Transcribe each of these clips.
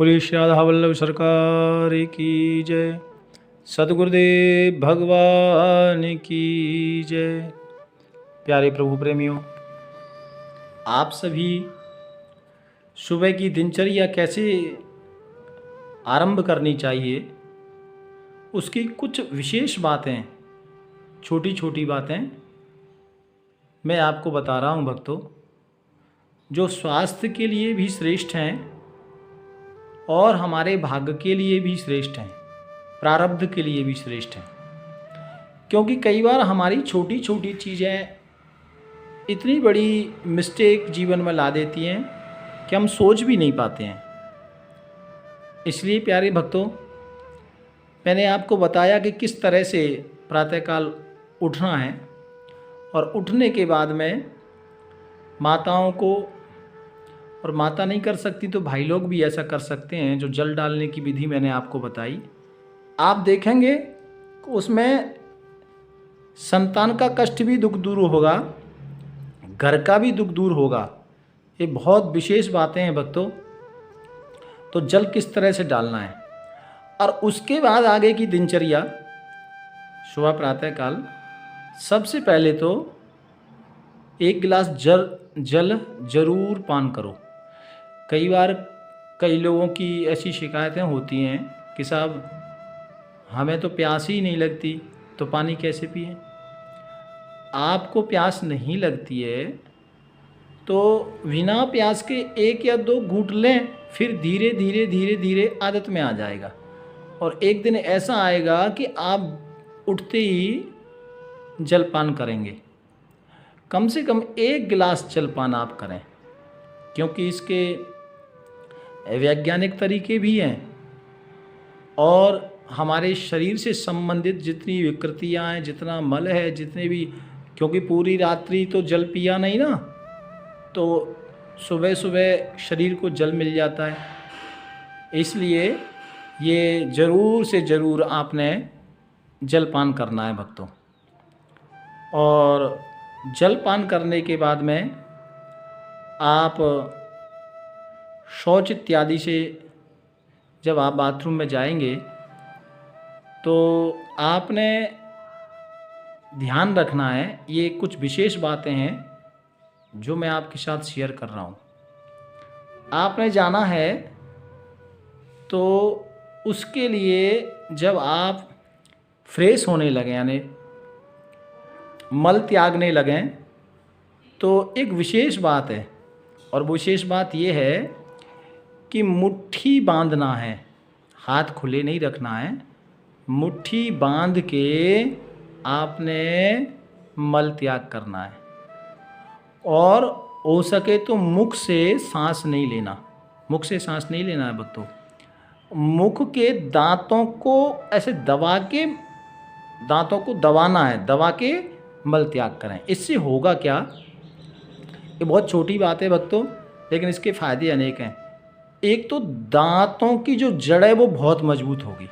बोलिए श्री राधा वल्लभ सरकार की जय। सद्गुरुदेव भगवान की जय। प्यारे प्रभु प्रेमियों, आप सभी सुबह की दिनचर्या कैसे आरंभ करनी चाहिए, उसकी कुछ विशेष बातें, छोटी छोटी बातें मैं आपको बता रहा हूँ भक्तों, जो स्वास्थ्य के लिए भी श्रेष्ठ हैं और हमारे भाग्य के लिए भी श्रेष्ठ हैं, प्रारब्ध के लिए भी श्रेष्ठ हैं। क्योंकि कई बार हमारी छोटी छोटी चीज़ें इतनी बड़ी मिस्टेक जीवन में ला देती हैं कि हम सोच भी नहीं पाते हैं। इसलिए प्यारे भक्तों, मैंने आपको बताया कि किस तरह से प्रातःकाल उठना है, और उठने के बाद में माताओं को, और माता नहीं कर सकती तो भाई लोग भी ऐसा कर सकते हैं, जो जल डालने की विधि मैंने आपको बताई। आप देखेंगे उसमें संतान का कष्ट भी दुख दूर होगा, घर का भी दुख दूर होगा। ये बहुत विशेष बातें हैं भक्तों। तो जल किस तरह से डालना है, और उसके बाद आगे की दिनचर्या, सुबह प्रातःकाल सबसे पहले तो 1 गिलास जल जरूर पान करो। कई बार कई लोगों की ऐसी शिकायतें होती हैं कि साहब हमें तो प्यास ही नहीं लगती, तो पानी कैसे पिए। आपको प्यास नहीं लगती है तो बिना प्यास के 1 या 2 घूंट लें, फिर धीरे धीरे धीरे धीरे आदत में आ जाएगा। और एक दिन ऐसा आएगा कि आप उठते ही जलपान करेंगे। कम से कम 1 गिलास जलपान आप करें, क्योंकि इसके वैज्ञानिक तरीके भी हैं, और हमारे शरीर से संबंधित जितनी विकृतियाँ हैं, जितना मल है, जितने भी, क्योंकि पूरी रात्रि तो जल पिया नहीं ना, तो सुबह सुबह शरीर को जल मिल जाता है। इसलिए ये ज़रूर से ज़रूर आपने जलपान करना है भक्तों। और जलपान करने के बाद में आप शौच इत्यादि से जब आप बाथरूम में जाएंगे तो आपने ध्यान रखना है। ये कुछ विशेष बातें हैं जो मैं आपके साथ शेयर कर रहा हूँ। आपने जाना है तो उसके लिए जब आप फ्रेश होने लगें, यानी मल त्यागने लगें, तो एक विशेष बात है, और विशेष बात ये है कि मुट्ठी बांधना है, हाथ खुले नहीं रखना है। मुट्ठी बांध के आपने मल त्याग करना है, और हो सके तो मुख से सांस नहीं लेना। मुख से सांस नहीं लेना है भक्तों। मुख के दांतों को ऐसे दबा के, दांतों को दबाना है, दबा के मल त्याग करें। इससे होगा क्या, ये बहुत छोटी बात है भक्तों, लेकिन इसके फ़ायदे अनेक हैं। एक तो दांतों की जो जड़ है वो बहुत मजबूत होगी।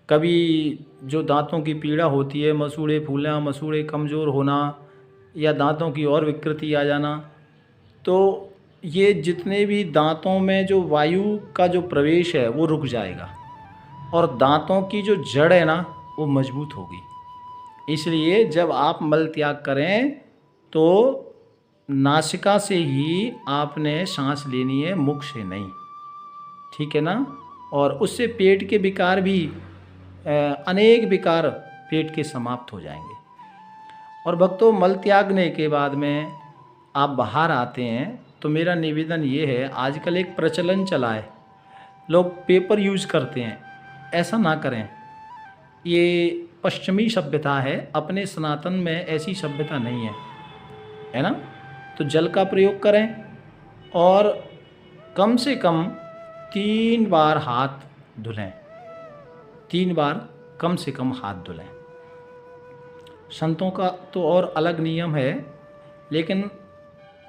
कभी जो दांतों की पीड़ा होती है, मसूड़े फूलना, मसूड़े कमज़ोर होना, या दांतों की और विकृति आ जाना, तो ये जितने भी दांतों में जो वायु का जो प्रवेश है वो रुक जाएगा, और दांतों की जो जड़ है ना वो मजबूत होगी। इसलिए जब आप मल त्याग करें तो नासिका से ही आपने सांस लेनी है, मुख से नहीं, ठीक है ना। और उससे पेट के विकार भी, अनेक विकार पेट के समाप्त हो जाएंगे। और भक्तों, मल त्यागने के बाद में आप बाहर आते हैं तो मेरा निवेदन ये है, आजकल एक प्रचलन चला है, लोग पेपर यूज़ करते हैं। ऐसा ना करें, ये पश्चिमी सभ्यता है, अपने सनातन में ऐसी सभ्यता नहीं है ना। तो जल का प्रयोग करें, और कम से कम 3 बार हाथ धुलें। 3 बार कम से कम हाथ धुलें। संतों का तो और अलग नियम है, लेकिन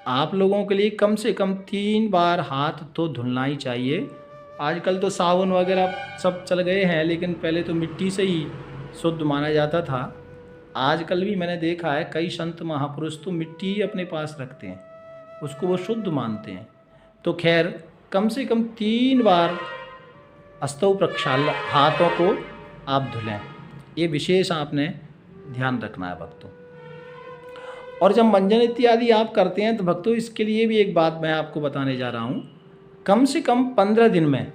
आप लोगों के लिए कम से कम 3 बार हाथ तो धुलना ही चाहिए। आजकल तो साबुन वगैरह सब चल गए हैं, लेकिन पहले तो मिट्टी से ही शुद्ध माना जाता था। आजकल भी मैंने देखा है कई संत महापुरुष तो मिट्टी ही अपने पास रखते हैं, उसको वो शुद्ध मानते हैं। तो खैर, कम से कम 3 बार हस्तौ प्रक्षालन, हाथों को आप धुलें। ये विशेष आपने ध्यान रखना है भक्तों। और जब मंजन इत्यादि आप करते हैं तो भक्तों इसके लिए भी एक बात मैं आपको बताने जा रहा हूँ। कम से कम 15 दिन में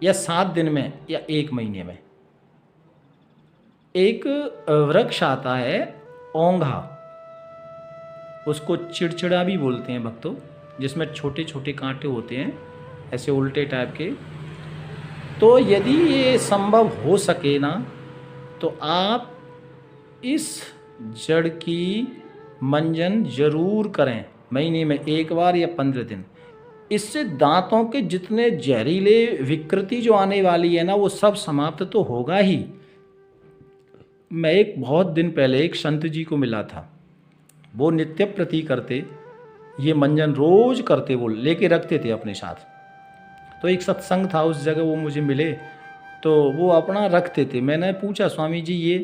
या 7 दिन में या 1 महीने में एक वृक्ष आता है ओंघा, उसको चिड़चिड़ा भी बोलते हैं भक्तों, जिसमें छोटे छोटे कांटे होते हैं ऐसे उल्टे टाइप के। तो यदि ये संभव हो सके ना तो आप इस जड़ की मंजन जरूर करें, महीने में 1 बार या 15 दिन। इससे दांतों के जितने जहरीले विकृति जो आने वाली है ना वो सब समाप्त तो होगा ही। मैं एक बहुत दिन पहले एक संत जी को मिला था, वो नित्य प्रति करते, ये मंजन रोज करते, वो लेके रखते थे अपने साथ। तो एक सत्संग था उस जगह, वो मुझे मिले तो वो अपना रखते थे। मैंने पूछा स्वामी जी ये,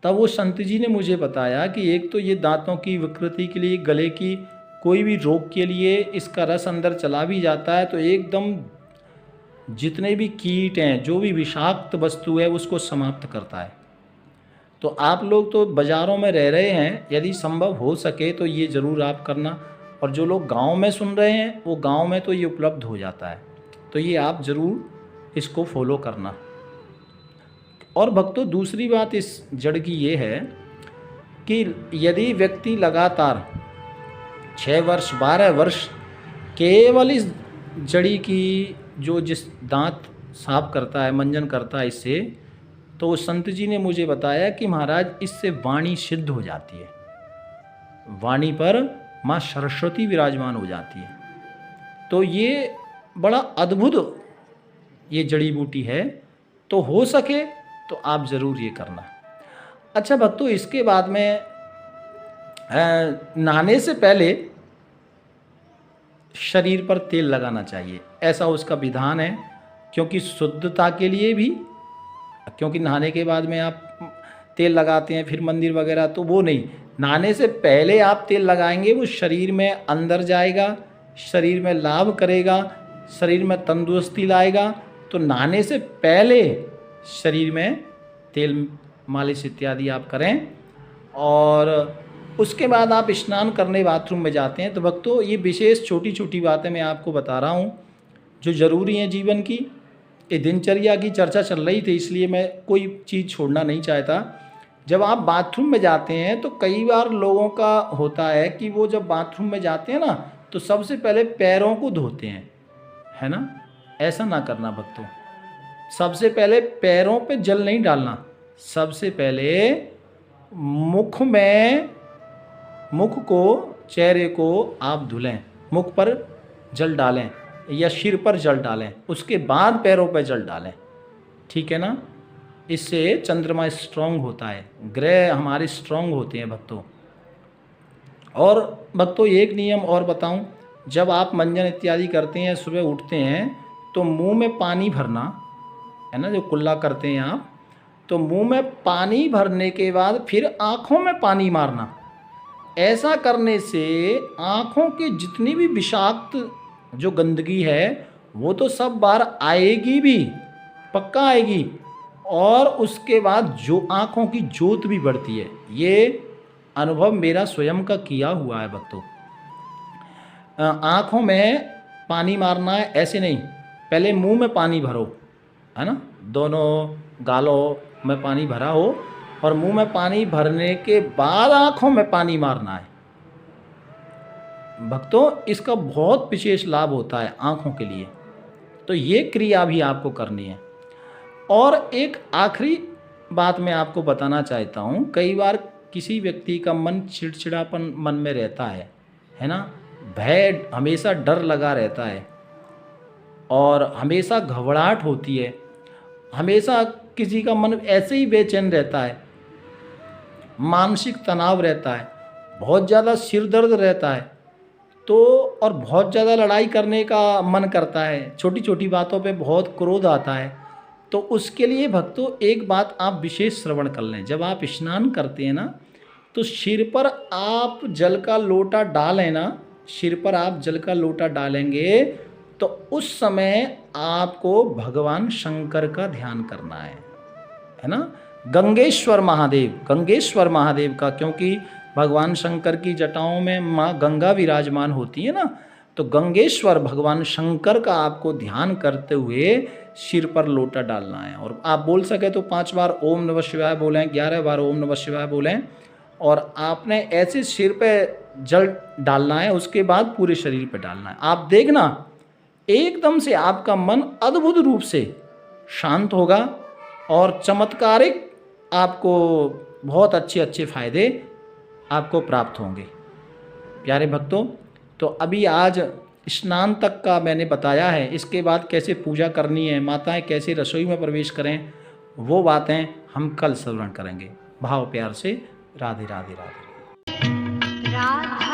तब वो संत जी ने मुझे बताया कि एक तो ये दांतों की विकृति के लिए, गले की कोई भी रोग के लिए इसका रस अंदर चला भी जाता है तो एकदम जितने भी कीट हैं, जो भी विषाक्त वस्तु है उसको समाप्त करता है। तो आप लोग तो बाज़ारों में रह रहे हैं, यदि संभव हो सके तो ये ज़रूर आप करना। और जो लोग गांव में सुन रहे हैं वो गांव में तो ये उपलब्ध हो जाता है, तो ये आप ज़रूर इसको फॉलो करना। और भक्तों दूसरी बात इस जड़ की ये है कि यदि व्यक्ति लगातार 6 वर्ष 12 वर्ष केवल इस जड़ी की जो जिस दांत साफ करता है, मंजन करता है इससे, तो उस संत जी ने मुझे बताया कि महाराज इससे वाणी सिद्ध हो जाती है, वाणी पर माँ सरस्वती विराजमान हो जाती है। तो ये बड़ा अद्भुत ये जड़ी बूटी है, तो हो सके तो आप ज़रूर ये करना। अच्छा भक्तों, इसके बाद में नहाने से पहले शरीर पर तेल लगाना चाहिए, ऐसा उसका विधान है, क्योंकि शुद्धता के लिए भी। क्योंकि नहाने के बाद में आप तेल लगाते हैं फिर मंदिर वगैरह, तो वो नहीं, नहाने से पहले आप तेल लगाएंगे, वो शरीर में अंदर जाएगा, शरीर में लाभ करेगा, शरीर में तंदुरुस्ती लाएगा। तो नहाने से पहले शरीर में तेल मालिश इत्यादि आप करें। और उसके बाद आप स्नान करने बाथरूम में जाते हैं। तो भक्तों ये विशेष छोटी छोटी बातें मैं आपको बता रहा हूँ जो ज़रूरी हैं जीवन की। ये दिनचर्या की चर्चा चल रही थी, इसलिए मैं कोई चीज़ छोड़ना नहीं चाहता। जब आप बाथरूम में जाते हैं तो कई बार लोगों का होता है कि वो जब बाथरूम में जाते हैं ना तो सबसे पहले पैरों को धोते हैं, है ना। ऐसा ना करना भक्तों, सबसे पहले पैरों पे जल नहीं डालना, सबसे पहले मुख को, चेहरे को आप धुलें, मुख पर जल डालें या सिर पर जल डालें, उसके बाद पैरों पर जल डालें, ठीक है ना। इससे चंद्रमा स्ट्रांग होता है, ग्रह हमारे स्ट्रांग होते हैं भक्तों। और भक्तों एक नियम और बताऊं, जब आप मंजन इत्यादि करते हैं, सुबह उठते हैं तो मुंह में पानी भरना है ना, जो कुल्ला करते हैं आप, तो मुंह में पानी भरने के बाद फिर आँखों में पानी मारना। ऐसा करने से आँखों की जितनी भी विषाक्त जो गंदगी है वो तो सब बाहर आएगी भी, पक्का आएगी। और उसके बाद जो आँखों की ज्योत भी बढ़ती है, ये अनुभव मेरा स्वयं का किया हुआ है भक्तों। आँखों में पानी मारना है, ऐसे नहीं, पहले मुंह में पानी भरो, है ना, दोनों गालों में पानी भरा हो और मुंह में पानी भरने के बाद आँखों में पानी मारना है भक्तों। इसका बहुत विशेष लाभ होता है आँखों के लिए, तो ये क्रिया भी आपको करनी है। और एक आखिरी बात मैं आपको बताना चाहता हूँ, कई बार किसी व्यक्ति का मन चिड़चिड़ापन मन में रहता है ना, भय, हमेशा डर लगा रहता है और हमेशा घबराहट होती है, हमेशा किसी का मन ऐसे ही बेचैन रहता है, मानसिक तनाव रहता है, बहुत ज़्यादा सिर दर्द रहता है, तो और बहुत ज़्यादा लड़ाई करने का मन करता है, छोटी छोटी बातों पे बहुत क्रोध आता है। तो उसके लिए भक्तों एक बात आप विशेष श्रवण कर लें, जब आप स्नान करते हैं ना तो सिर पर आप जल का लोटा डालें ना, सिर पर आप जल का लोटा डालेंगे तो उस समय आपको भगवान शंकर का ध्यान करना है ना। गंगेश्वर महादेव का, क्योंकि भगवान शंकर की जटाओं में माँ गंगा विराजमान होती है ना, तो गंगेश्वर भगवान शंकर का आपको ध्यान करते हुए सिर पर लोटा डालना है। और आप बोल सके तो 5 बार ओम नमः शिवाय बोलें, 11 बार ओम नमः शिवाय बोलें, और आपने ऐसे सिर पे जल डालना है, उसके बाद पूरे शरीर पे डालना है। आप देखना एकदम से आपका मन अद्भुत रूप से शांत होगा और चमत्कारिक आपको बहुत अच्छे फायदे आपको प्राप्त होंगे। प्यारे भक्तों, तो अभी आज स्नान तक का मैंने बताया है, इसके बाद कैसे पूजा करनी है, माताएं कैसे रसोई में प्रवेश करें, वो बातें हम कल श्रवण करेंगे। भाव प्यार से राधे राधे राधे राधे।